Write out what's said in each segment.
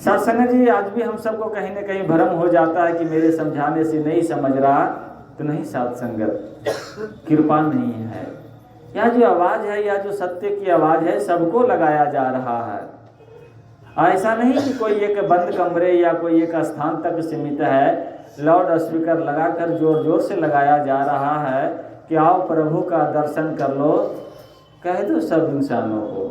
सत्संग जी, आज भी हम सबको कहीं ना कहीं भ्रम हो जाता है कि मेरे समझाने से नहीं समझ रहा तो नहीं साथ संगत, कृपा नहीं है। यह जो आवाज़ है, यह जो सत्य की आवाज़ है, सबको लगाया जा रहा है। ऐसा नहीं कि कोई एक बंद कमरे या कोई एक स्थान तक सीमित है। लाउड स्पीकर लगाकर जोर जोर से लगाया जा रहा है कि आओ प्रभु का दर्शन कर लो, कह दो सब इंसानों को।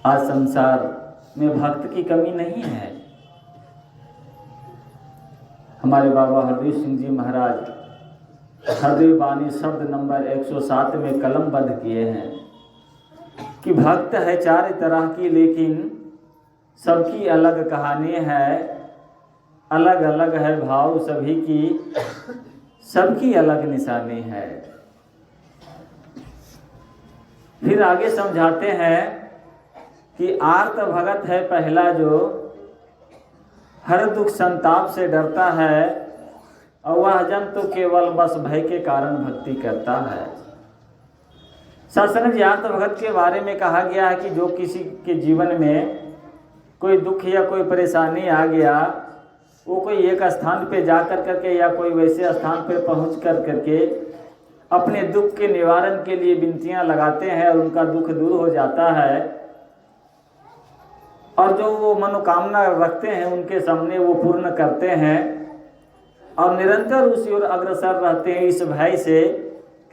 आज संसार में भक्त की कमी नहीं है। हमारे बाबा हरदेव सिंह जी महाराज हरदेव वाणी शब्द नंबर 107 में कलमबद्ध किए हैं कि भक्त है चार तरह की, लेकिन सबकी अलग कहानी है, अलग अलग है भाव सभी की, सबकी अलग निशानी है। फिर आगे समझाते हैं कि आर्त भगत है पहला जो हर दुख संताप से डरता है, और वह जन तो केवल बस भय के कारण भक्ति करता है। शास्त्र में आर्त भगत के बारे में कहा गया है कि जो किसी के जीवन में कोई दुख या कोई परेशानी आ गया, वो कोई एक स्थान पे जा कर करके या कोई वैसे स्थान पे पहुंच कर करके अपने दुख के निवारण के लिए विनतियां लगाते हैं और उनका दुख दूर हो जाता है। और जो वो मनोकामना रखते हैं उनके सामने वो पूर्ण करते हैं, और निरंतर उसी ओर अग्रसर रहते हैं इस भय से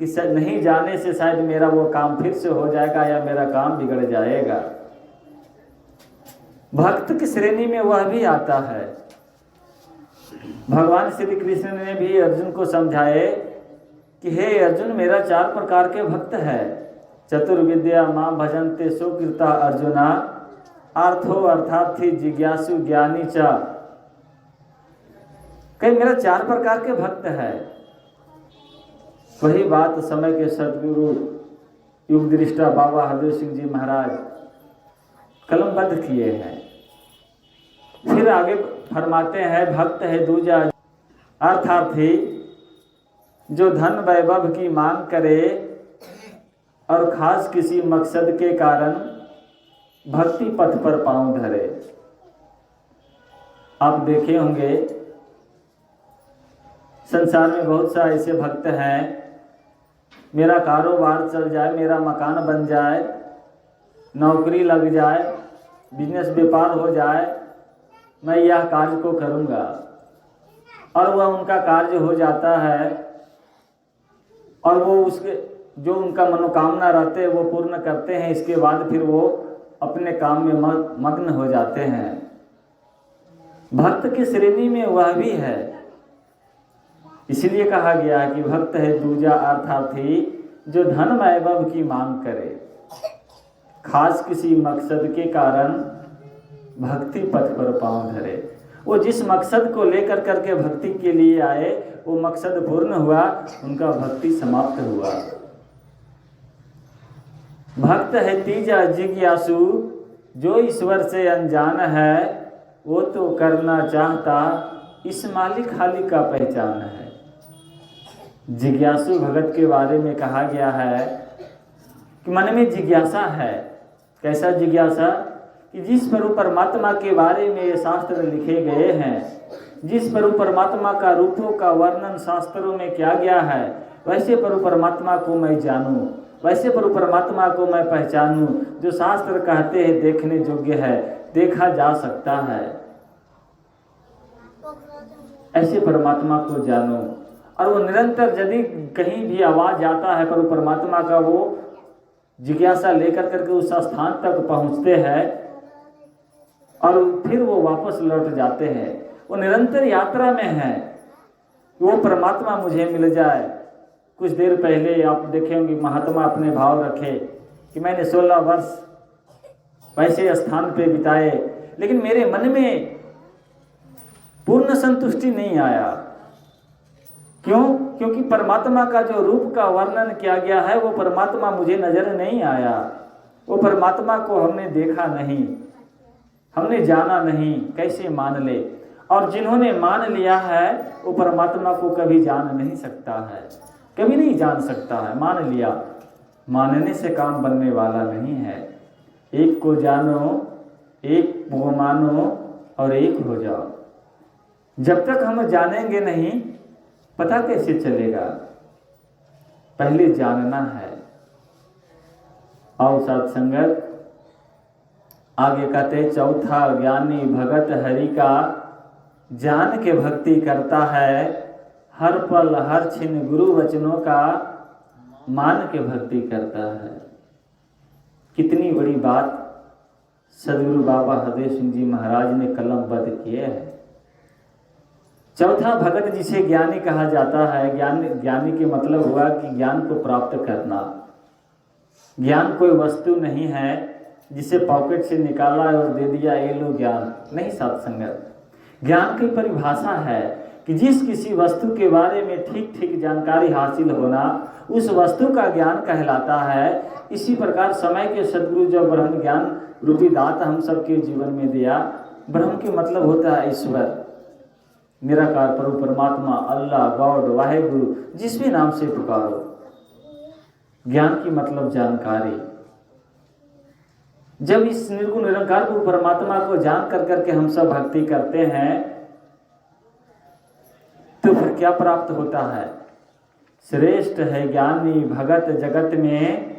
कि नहीं जाने से शायद मेरा वो काम फिर से हो जाएगा या मेरा काम बिगड़ जाएगा। भक्त की श्रेणी में वह भी आता है। भगवान श्री कृष्ण ने भी अर्जुन को समझाए कि हे अर्जुन, मेरा चार प्रकार के भक्त है। चतुर्विद्या मां भजन्ते सुकृता अर्जुना, अर्थो अर्थार्थी जिज्ञासु ज्ञानी च। कहीं मेरा चार प्रकार के भक्त है। वही बात समय के सदगुरु युग दृष्टा बाबा हरदेव सिंह जी महाराज कलमबद्ध किए हैं। फिर आगे फरमाते हैं भक्त है दूजा अर्थार्थी, जो धन वैभव की मांग करे और खास किसी मकसद के कारण भक्ति पथ पर पांव धरे। आप देखे होंगे संसार में बहुत सा ऐसे भक्त हैं, मेरा कारोबार चल जाए, मेरा मकान बन जाए, नौकरी लग जाए, बिजनेस व्यापार हो जाए, मैं यह कार्य को करूँगा। और वह उनका कार्य हो जाता है और वो उसके जो उनका मनोकामना रहते हैं वो पूर्ण करते हैं। इसके बाद फिर वो अपने काम में मग्न हो जाते हैं। भक्त की श्रेणी में वह भी है। इसलिए कहा गया है कि भक्त है दूजा अर्थार्थी, जो धन वैभव की मांग करे, खास किसी मकसद के कारण भक्ति पथ पर पांव धरे। वो जिस मकसद को लेकर करके भक्ति के लिए आए, वो मकसद पूर्ण हुआ, उनका भक्ति समाप्त हुआ। भक्त है तीजा जिज्ञासु, जो ईश्वर से अनजान है, वो तो करना चाहता, इस मालिक खाली का पहचान है। जिज्ञासु भगत के बारे में कहा गया है कि मन में जिज्ञासा है। कैसा जिज्ञासा? कि जिस प्रभु परमात्मा के बारे में ये शास्त्र लिखे गए हैं, जिस प्रभु परमात्मा का रूपों का वर्णन शास्त्रों में किया गया है, वैसे प्रभु परमात्मा को मैं जानूं, वैसे प्रभु परमात्मा को मैं पहचानूं। जो शास्त्र कहते हैं देखने योग्य है, देखा जा सकता है, ऐसे परमात्मा को जानो। और वो निरंतर यदि कहीं भी आवाज आता है प्रभु परमात्मा का, वो जिज्ञासा लेकर करके उस स्थान तक पहुंचते हैं और फिर वो वापस लौट जाते हैं। वो निरंतर यात्रा में है, वो परमात्मा मुझे मिल जाए। कुछ देर पहले आप देखेंगे महात्मा अपने भाव रखे कि मैंने 16 वर्ष वैसे स्थान पे बिताए, लेकिन मेरे मन में पूर्ण संतुष्टि नहीं आया। क्यों? क्योंकि परमात्मा का जो रूप का वर्णन किया गया है, वो परमात्मा मुझे नजर नहीं आया। वो परमात्मा को हमने देखा नहीं, हमने जाना नहीं, कैसे मान ले। और जिन्होंने मान लिया है वो परमात्मा को कभी जान नहीं सकता है, कभी नहीं जान सकता है। मान लिया, मानने से काम बनने वाला नहीं है। एक को जानो एक को मानो और एक हो जाओ। जब तक हम जानेंगे नहीं पता कैसे चलेगा, पहले जानना है। और साथ संगत आगे कहते चौथा, ज्ञानी भगत हरि का जान के भक्ति करता है, हर पल हर क्षण गुरु वचनों का मान के भक्ति करता है। कितनी बड़ी बात सदगुरु बाबा हरदेव सिंह जी महाराज ने कलमबद्ध किए है। चौथा भगत जिसे ज्ञानी कहा जाता है। ज्ञानी के मतलब हुआ कि ज्ञान को प्राप्त करना। ज्ञान कोई वस्तु नहीं है जिसे पॉकेट से निकाला और दे दिया ये लो ज्ञान, नहीं साथ संगत। ज्ञान की परिभाषा है कि जिस किसी वस्तु के बारे में ठीक ठीक जानकारी हासिल होना उस वस्तु का ज्ञान कहलाता है। इसी प्रकार समय के सदगुरु जो ब्रह्म ज्ञान रूपी दात हम सबके जीवन में दिया, ब्रह्म के मतलब होता है ईश्वर, निराकार प्रभु परमात्मा, अल्लाह, गॉड, वाहेगुरु, जिस भी नाम से पुकारो। ज्ञान की मतलब जानकारी। जब इस निर्गुण निरंकार प्रभु परमात्मा को जान कर करके हम सब भक्ति करते हैं तो फिर क्या प्राप्त होता है? श्रेष्ठ है ज्ञानी भगत जगत में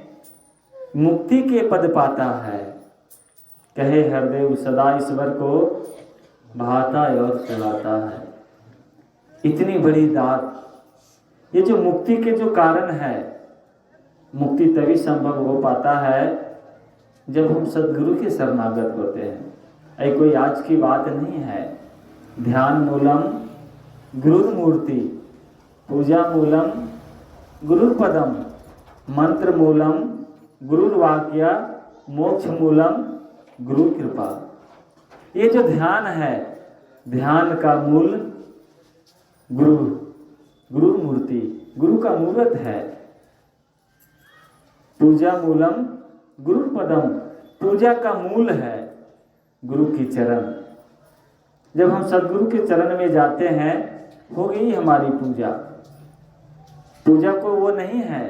मुक्ति के पद पाता है। कहे हरदेव सदा ईश्वर को भाता और चलाता है। इतनी बड़ी दात, ये जो मुक्ति के जो कारण है, मुक्ति तभी संभव हो पाता है जब हम सदगुरु के शरणागत होते हैं। ऐ कोई आज की बात नहीं है। ध्यान मूलम गुरुर मूर्ति, पूजा मूलम गुरुर पदम, मंत्र मूलम गुरुर वाक्य, मोक्ष मूलम गुरु कृपा। ये जो ध्यान है, ध्यान का मूल गुरु, गुरु मूर्ति, गुरु का मूर्त है। पूजा मूलम गुरु पदम, पूजा का मूल है गुरु की चरण। जब हम सदगुरु के चरण में जाते हैं हो गई हमारी पूजा। पूजा को वो नहीं है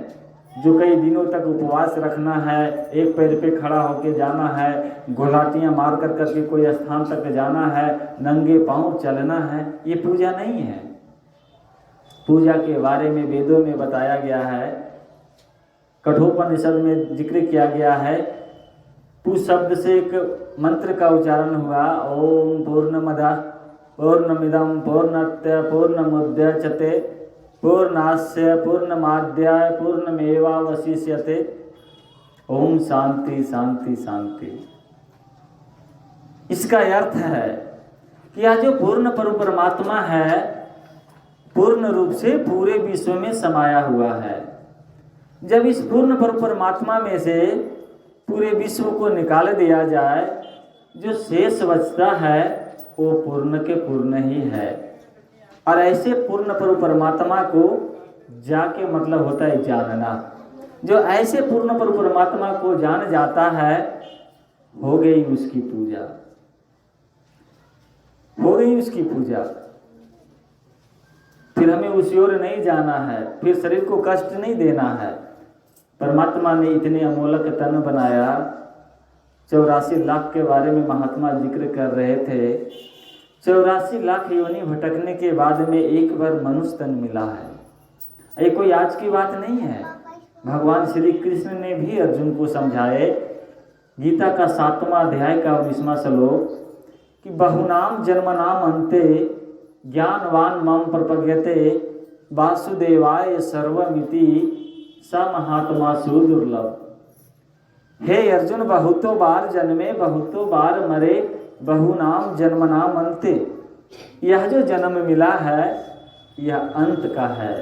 जो कई दिनों तक उपवास रखना है, एक पैर पे खड़ा होके जाना है, घोलाटियाँ मार कर करके कोई स्थान तक जाना है, नंगे पांव चलना है, ये पूजा नहीं है। पूजा के बारे में वेदों में बताया गया है, कठोपनिषद में जिक्र किया गया है। पू शब्द से एक मंत्र का उच्चारण हुआ, ओम पूर्णमदः पूर्णमिदं पूर्णस्य पूर्णमुदच्यते पूर्णास्य पूर्णमाद्याय पूर्णमेवावशिष्यते। ओम शांति शांति शांति। इसका अर्थ है कि यह जो पूर्ण परमात्मा है पूर्ण रूप से पूरे विश्व में समाया हुआ है। जब इस पूर्ण परमात्मा में से पूरे विश्व को निकाल दिया जाए, जो शेष बचता है वो पूर्ण के पूर्ण ही है। और ऐसे पूर्ण परमात्मा को जाके मतलब होता है जानना। जो ऐसे पूर्ण परमात्मा को जान जाता है हो गई उसकी पूजा, हो गई उसकी पूजा। फिर हमें उस ओर नहीं जाना है, फिर शरीर को कष्ट नहीं देना है। परमात्मा ने इतने अमोलक तन बनाया। 84 लाख के बारे में महात्मा जिक्र कर रहे थे। 84 लाख योनि भटकने के बाद में एक बार मनुष्य तन मिला है। ये कोई आज की बात नहीं है। भगवान श्री कृष्ण ने भी अर्जुन को समझाए, गीता का 7वां अध्याय का 19वां श्लोक, कि बहुनाम जन्मनाम अन्ते ज्ञानवान मम प्रपद्यते वासुदेवाय सर्वमिति स महात्मा सुदुर्लभ। हे अर्जुन, बहुतों बार जन्मे बहुतों बार मरे, बहुनाम जन्मनाम अन्ते। यह जो जन्म मिला है यह अंत का है।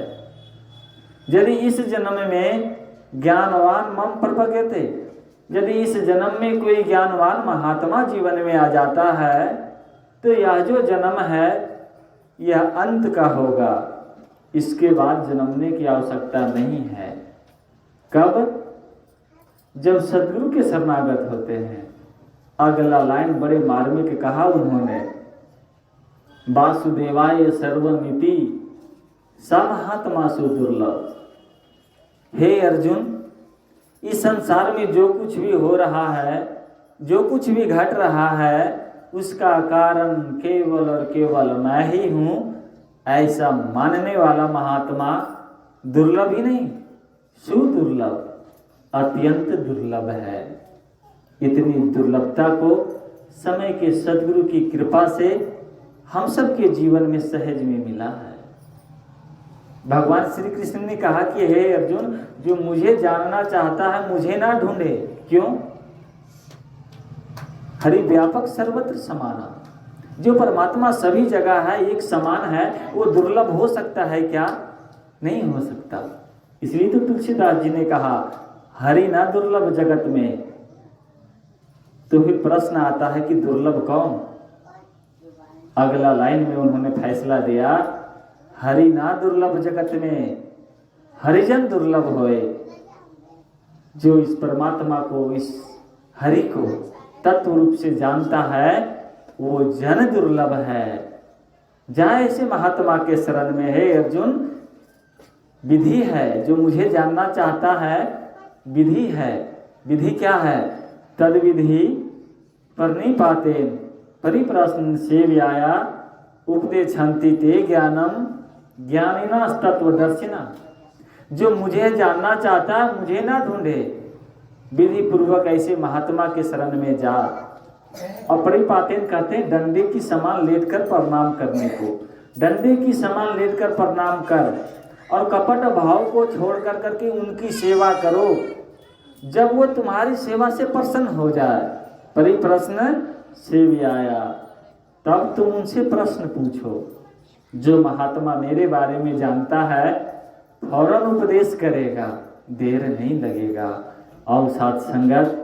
यदि इस जन्म में ज्ञानवान मम प्रपद्यते, यदि इस जन्म में कोई ज्ञानवान महात्मा जीवन में आ जाता है तो यह जो जन्म है यह अंत का होगा। इसके बाद जन्मने की आवश्यकता नहीं है। कब? जब सदगुरु के शरणागत होते हैं। अगला लाइन बड़े मार्मिक कहा उन्होंने, वासुदेवाय सर्वमिति स महात्मा सुदुर्लभ। हे अर्जुन, इस संसार में जो कुछ भी हो रहा है जो कुछ भी घट रहा है उसका कारण केवल और केवल मैं ही हूँ, ऐसा मानने वाला महात्मा दुर्लभ ही नहीं, सुदुर्लभ, अत्यंत दुर्लभ है। इतनी दुर्लभता को समय के सद्गुरु की कृपा से हम सब के जीवन में सहज में मिला है। भगवान श्री कृष्ण ने कहा कि हे अर्जुन, जो मुझे जानना चाहता है मुझे ना ढूंढे। क्यों? हरि व्यापक सर्वत्र समाना। जो परमात्मा सभी जगह है, एक समान है, वो दुर्लभ हो सकता है क्या? नहीं हो सकता। इसलिए तो तुलसीदास जी ने कहा हरि ना दुर्लभ जगत में। तो फिर प्रश्न आता है कि दुर्लभ कौन? अगला लाइन में उन्होंने फैसला दिया, हरि ना दुर्लभ जगत में, हरिजन दुर्लभ होए। जो इस परमात्मा को, इस हरि को तत्व रूप से जानता है वो जन दुर्लभ है। जहाँ ऐसे महात्मा के शरण में है अर्जुन, विधि है। जो मुझे जानना चाहता है विधि है। विधि क्या है? तद विधि परिपाते परिप्रश्न सेव्याया उपदेशन्ति ते ज्ञानम ज्ञानिना तत्वदर्शिना। जो मुझे जानना चाहता है मुझे ना ढूंढे, विधि पूर्वक ऐसे महात्मा के शरण में जा। और परिपातेन कहते हैं डंडे की समान लेटकर प्रणाम करने को। डंडे की समान लेटकर प्रणाम कर और कपट भाव को छोड़ कर करके उनकी सेवा करो। जब वो तुम्हारी सेवा से प्रसन्न हो जाए, परिप्रश्न सेव्याया, तब तुम उनसे प्रश्न पूछो। जो महात्मा मेरे बारे में जानता है फौरन उपदेश करेगा, देर नहीं लगेगा। और साथ संगत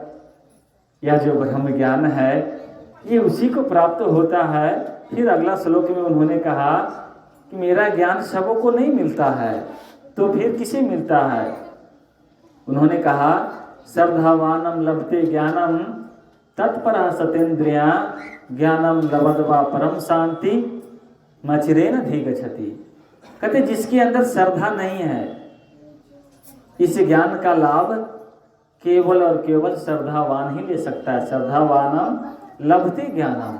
या जो ब्रह्म ज्ञान है ये उसी को प्राप्त होता है। फिर अगला श्लोक में उन्होंने कहा कि मेरा ज्ञान सबों को नहीं मिलता है, तो फिर किसे मिलता है? उन्होंने कहा श्रद्धावानम लभते ज्ञानम तत्परः सतेन्द्रिया ज्ञानम लभद्वा परम शांति मचिरेण अधिगच्छति। कहते जिसके अंदर श्रद्धा नहीं है, इस ज्ञान का लाभ केवल और केवल श्रद्धावान ही ले सकता है। श्रद्धावानम लभते ज्ञानम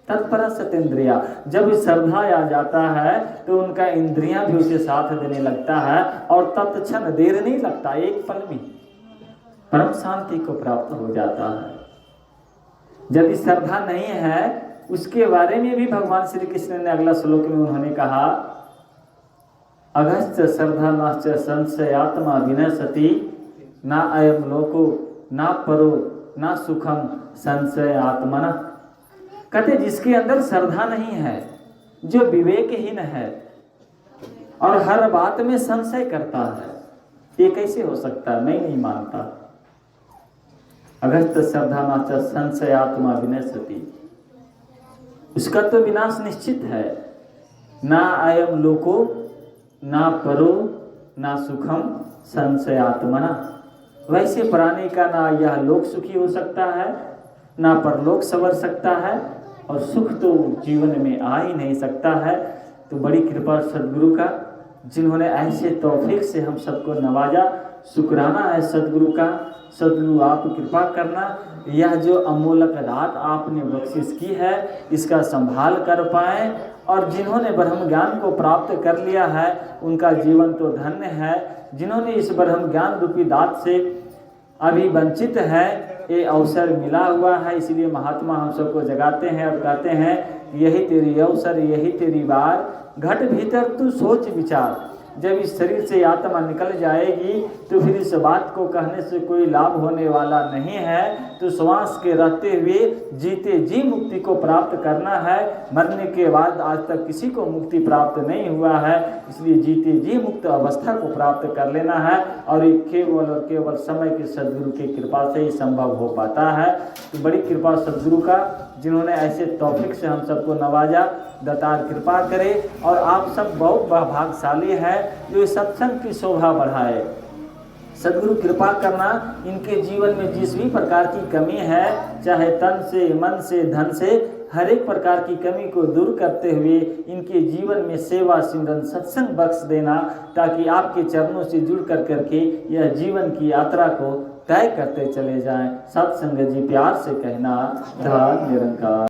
तत्पर सतेन्द्रिया। जब श्रद्धा आ जाता है तो उनका इंद्रियां भी उसे साथ देने लगता है और तत्क्षण देर नहीं लगता, एक पल में परम शांति को प्राप्त हो जाता है। यदि श्रद्धा नहीं है, उसके बारे में भी भगवान श्री कृष्ण ने अगला श्लोक में उन्होंने कहा अगस्त्य श्रद्धा नाश्च संशयात्मा विनशति ना अयम लोको ना परो ना सुखम संशय आत्मना। कहते जिसके अंदर श्रद्धा नहीं है, जो विवेकहीन है और हर बात में संशय करता है, ये कैसे हो सकता है? मैं नहीं मानता। अगस्त श्रद्धा नाच संशय आत्मा विनशति, उसका तो विनाश निश्चित है। ना अयम लोको ना परो ना सुखम संशय आत्मना। वैसे प्राणी का ना यह लोक सुखी हो सकता है, ना परलोक संवर सकता है, और सुख तो जीवन में आ ही नहीं सकता है। तो बड़ी कृपा सदगुरु का, जिन्होंने ऐसे तौफीक से हम सबको नवाजा। शुक्राना है सदगुरु का। सदगुरु आप कृपा करना, यह जो अमूलक दात आपने बख्शिश की है इसका संभाल कर पाए, और जिन्होंने ब्रह्म ज्ञान को प्राप्त कर लिया है उनका जीवन तो धन्य है। जिन्होंने इस ब्रह्म ज्ञान रूपी दात से अभी वंचित है, ये अवसर मिला हुआ है, इसलिए महात्मा हम सबको जगाते हैं और कहते हैं यही तेरी अवसर, यही तेरी बार। घट भीतर तू सोच विचार। जब इस शरीर से आत्मा निकल जाएगी तो फिर इस बात को कहने से कोई लाभ होने वाला नहीं है। तो श्वास के रहते हुए जीते जी मुक्ति को प्राप्त करना है। मरने के बाद आज तक किसी को मुक्ति प्राप्त नहीं हुआ है, इसलिए जीते जी मुक्त अवस्था को प्राप्त कर लेना है। और ये केवल और केवल समय के सदगुरु की कृपा से ही संभव हो पाता है। तो बड़ी कृपा सदगुरु का, जिन्होंने ऐसे तौफीक से हम सबको नवाजा। दातार कृपा करे और आप सब बहुत भाग्यशाली है जो इस सत्संग की शोभा बढ़ाए। सदगुरु कृपा करना, इनके जीवन में जिस भी प्रकार की कमी है, चाहे तन से, मन से, धन से, हर एक प्रकार की कमी को दूर करते हुए इनके जीवन में सेवा, सिमरन, सत्संग बख्श देना, ताकि आपके चरणों से जुड़ कर करके यह जीवन की यात्रा को तय करते चले जाएं। सत्संग जी प्यार से कहना, धन निरंकार।